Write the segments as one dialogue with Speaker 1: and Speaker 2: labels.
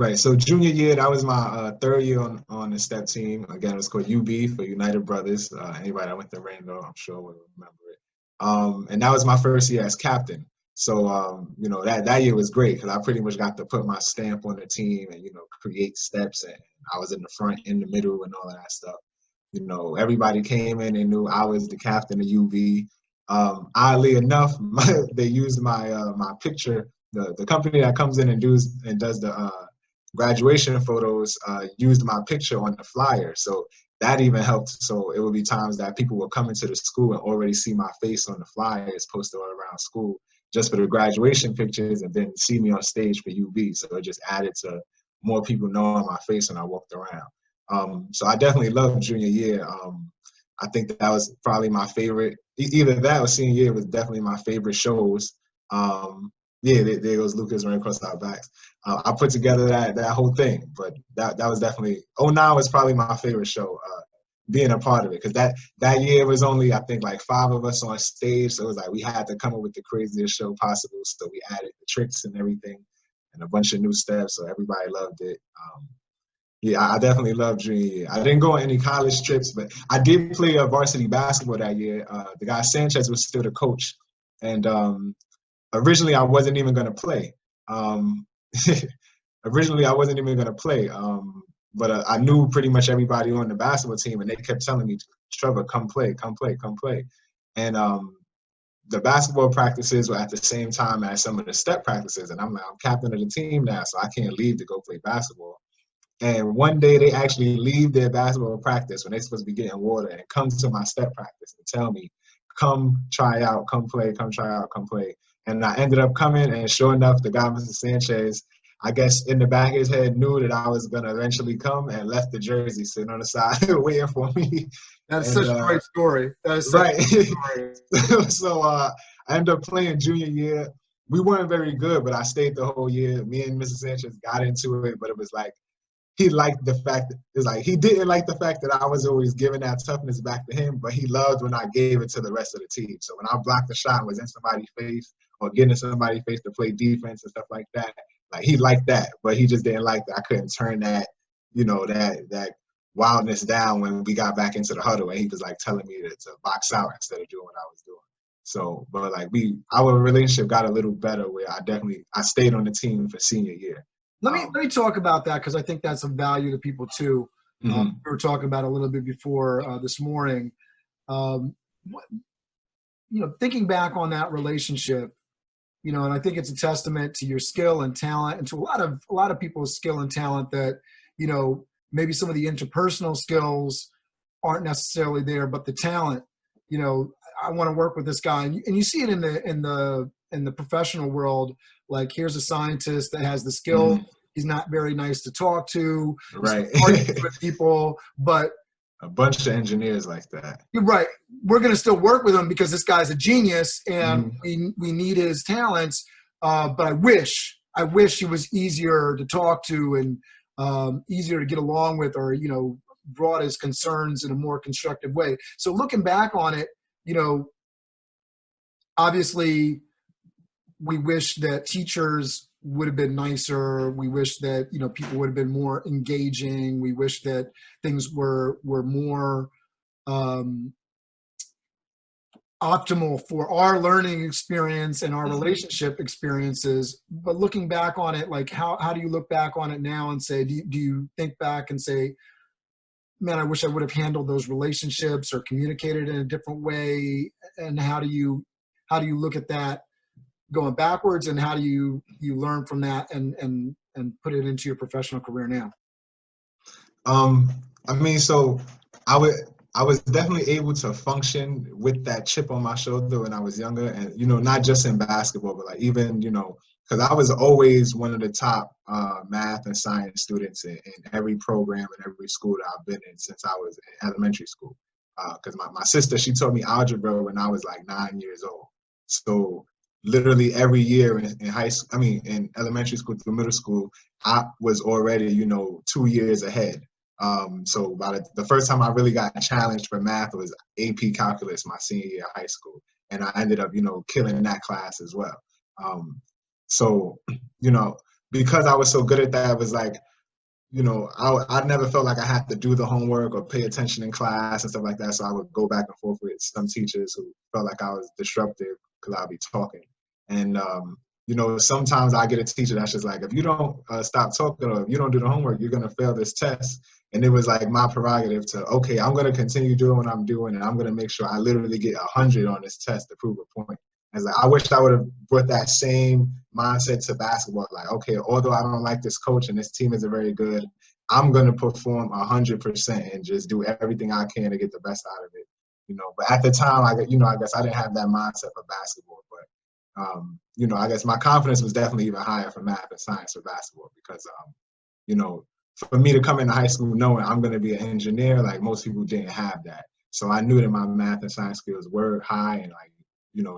Speaker 1: Right. So junior year, that was my third year on the step team. Again, it was called UB for United Brothers. Anybody that went to Randolph, I'm sure will remember it. And that was my first year as captain. So that year was great because I pretty much got to put my stamp on the team and create steps, and I was in the front, in the middle, and all of that stuff. Everybody came in and knew I was the captain of UV. Oddly enough, they used my picture. The company that comes in and does the graduation photos used my picture on the flyer. So that even helped. So it would be times that people would come into the school and already see my face on the flyers posted all around school just for the graduation pictures, and then see me on stage for UB. So it just added to more people knowing my face when I walked around. So I definitely loved junior year. I think that was probably my favorite. Either that or senior year was definitely my favorite shows. Yeah, there goes Lucas running across our backs. I put together that whole thing, but that was definitely '09 was probably my favorite show. Being a part of it, because that year was only, I think, like 5 of us on stage, so it was like we had to come up with the craziest show possible. So we added the tricks and everything, and a bunch of new steps. So everybody loved it. Yeah, I definitely loved junior year. I didn't go on any college trips, but I did play varsity basketball that year. The guy Sanchez was still the coach, and originally I wasn't even going to play. Um, Originally I wasn't even going to play, but I knew pretty much everybody on the basketball team, and they kept telling me, Trevor, come play, come play, come play. And the basketball practices were at the same time as some of the step practices, and I'm like, I'm captain of the team now, so I can't leave to go play basketball. And one day they actually leave their basketball practice when they're supposed to be getting water and come to my step practice and tell me, come try out, come play, come try out, come play. And I ended up coming, and sure enough, the guy, Mr. Sanchez, I guess in the back of his head knew that I was going to eventually come, and left the jersey sitting on the side waiting for me.
Speaker 2: That's
Speaker 1: And,
Speaker 2: such a great story. That is such
Speaker 1: right.
Speaker 2: a great story.
Speaker 1: So I ended up playing junior year. We weren't very good, but I stayed the whole year. Me and Mr. Sanchez got into it, but it was like, he liked the fact that it's like he didn't like the fact that I was always giving that toughness back to him, but he loved when I gave it to the rest of the team. So when I blocked the shot and was in somebody's face or getting in somebody's face to play defense and stuff like that, like he liked that, but he just didn't like that I couldn't turn that, that wildness down when we got back into the huddle, and he was like telling me to box out instead of doing what I was doing. So, but like our relationship got a little better where I stayed on the team for senior year.
Speaker 2: Let me talk about that, because I think that's of value to people too.
Speaker 1: Mm-hmm.
Speaker 2: We were talking about a little bit before this morning. Thinking back on that relationship, and I think it's a testament to your skill and talent, and to a lot of people's skill and talent that, maybe some of the interpersonal skills aren't necessarily there, but the talent, I want to work with this guy, and you see it in the professional world. Like, here's a scientist that has the skill. Mm-hmm. He's not very nice to talk to.
Speaker 1: Right.
Speaker 2: With people, but
Speaker 1: a bunch of engineers like that.
Speaker 2: You're right. We're going to still work with him because this guy's a genius, and we need his talents. But I wish he was easier to talk to and easier to get along with, or brought his concerns in a more constructive way. So looking back on it, obviously, we wish that teachers would have been nicer. We wish that, people would have been more engaging. We wish that things were more optimal for our learning experience and our relationship experiences. But looking back on it, like how do you look back on it now and say, do you think back and say, man, I wish I would have handled those relationships or communicated in a different way? And how do you look at that going backwards, and how do you learn from that and put it into your professional career now?
Speaker 1: So I was definitely able to function with that chip on my shoulder when I was younger, and not just in basketball, but like even because I was always one of the top math and science students in every program and every school that I've been in since I was in elementary school. Because my sister, she taught me algebra when I was like 9 years old. So literally every year in elementary school through middle school, I was already 2 years ahead. So by the first time I really got challenged for math was AP calculus my senior year of high school, and I ended up killing that class as well. So because I was so good at that, it was like, I never felt like I had to do the homework or pay attention in class and stuff like that. So I would go back and forth with some teachers who felt like I was disruptive because I'd be talking. And, sometimes I get a teacher that's just like, if you don't stop talking or if you don't do the homework, you're going to fail this test. And it was like my prerogative to, okay, I'm going to continue doing what I'm doing, and I'm going to make sure I literally get 100 on this test to prove a point. And like, I wish I would have brought that same mindset to basketball. Like, okay, although I don't like this coach and this team isn't very good, I'm going to perform 100% and just do everything I can to get the best out of it. But at the time, I guess I didn't have that mindset for basketball. But, I guess my confidence was definitely even higher for math and science for basketball because, for me to come into high school knowing I'm going to be an engineer, like most people didn't have that. So I knew that my math and science skills were high and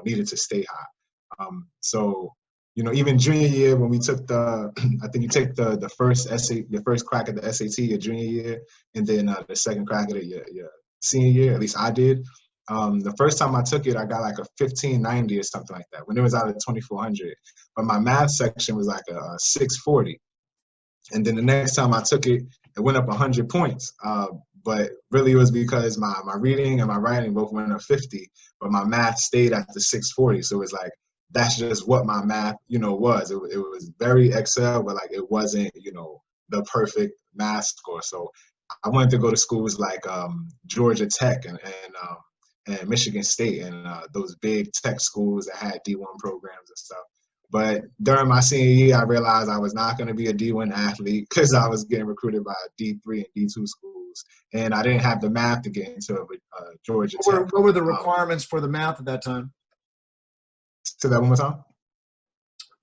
Speaker 1: needed to stay high. So, even junior year when we took I think you take the first your first crack at the SAT your junior year, and then the second crack at it your senior year, at least I did. The first time I took it, I got like a 1590 or something like that when it was out of 2400. But my math section was like a 640. And then the next time I took it, it went up 100 points. But really it was because my reading and my writing both went up 50, but my math stayed at the 640. So it was like, that's just what my math, was. It was very Excel, but like it wasn't, the perfect math score. So I wanted to go to schools like Georgia Tech and Michigan State and those big tech schools that had D1 programs and stuff. But during my senior year, I realized I was not going to be a D1 athlete because I was getting recruited by D3 and D2 schools, and I didn't have the math to get into Georgia Tech.
Speaker 2: What were the requirements for the math at that time?
Speaker 1: Say that one more time.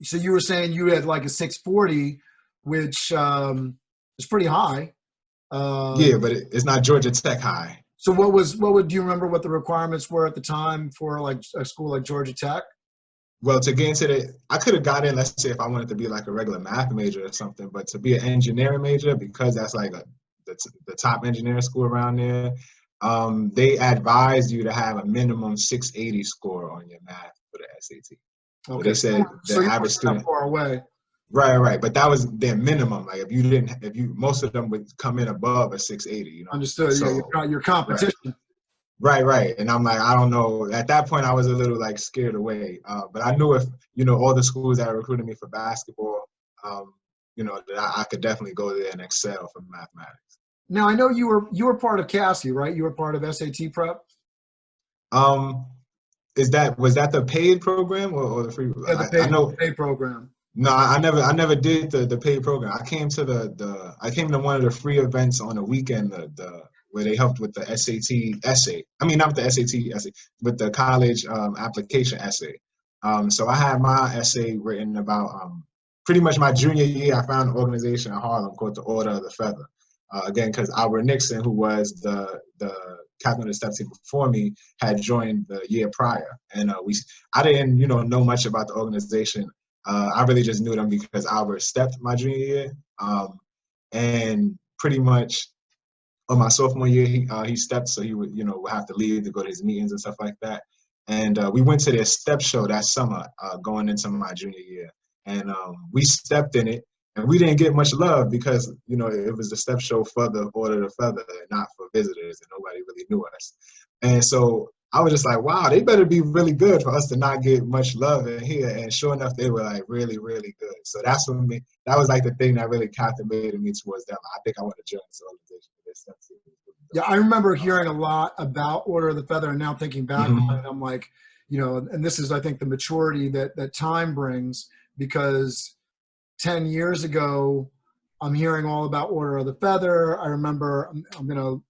Speaker 2: So you were saying you had like a 640, which is pretty high.
Speaker 1: Yeah, but it's not Georgia Tech high.
Speaker 2: So do you remember what the requirements were at the time for like a school like Georgia Tech?
Speaker 1: Well, to get into I could have got in, let's say, if I wanted to be like a regular math major or something, but to be an engineering major, because that's like the top engineering school around there, they advised you to have a minimum 680 score on your math for the SAT. Okay. So they said the average student.
Speaker 2: Far away.
Speaker 1: Right. But that was their minimum. Like most of them would come in above a 680.
Speaker 2: Understood. So, yeah, your competition.
Speaker 1: Right. And I'm like, I don't know. At that point, I was a little like scared away. But I knew if, all the schools that recruited me for basketball, that I could definitely go there and excel for mathematics.
Speaker 2: Now, I know you were part of Cassie, right? You were part of SAT Prep?
Speaker 1: Was that the paid program or the free?
Speaker 2: Yeah, the paid program.
Speaker 1: No, I never did the paid program. I came to I came to one of the free events on the weekend, where they helped with the SAT essay. I mean, not the SAT essay, but the college application essay. So I had my essay written about pretty much my junior year. I found an organization in Harlem called the Order of the Feather. Again, because Albert Nixon, who was the captain of the step team before me, had joined the year prior, and I didn't know much about the organization. I really just knew them because Albert stepped my junior year, and pretty much on my sophomore year he stepped, so he would have to leave to go to his meetings and stuff like that. And we went to their step show that summer, going into my junior year, and we stepped in it. And we didn't get much love because, it was the step show for the Order of the Feather and not for visitors, and nobody really knew us. And so I was just like, wow, they better be really good for us to not get much love in here. And sure enough, they were like really, really good. So that was like the thing that really captivated me towards them. I think I want to join this organization.
Speaker 2: Yeah, I remember hearing a lot about Order of the Feather, and now thinking back on it, I'm like, and this is, I think, the maturity that time brings, because 10 years ago, I'm hearing all about Order of the Feather. I remember, I'm going to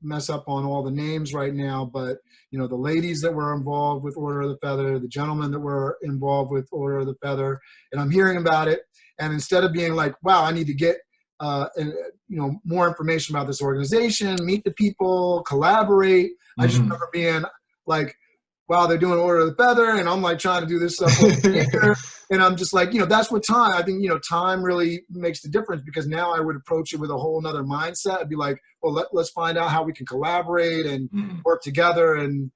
Speaker 2: mess up on all the names right now, but, the ladies that were involved with Order of the Feather, the gentlemen that were involved with Order of the Feather, and I'm hearing about it. And instead of being like, wow, I need to get, more information about this organization, meet the people, collaborate. I just remember being like, wow, they're doing Order of the Feather, and I'm like trying to do this stuff over here. And I'm just like, that's what I think, time really makes the difference, because now I would approach it with a whole nother mindset. I'd be like, well, let's find out how we can collaborate and work together. And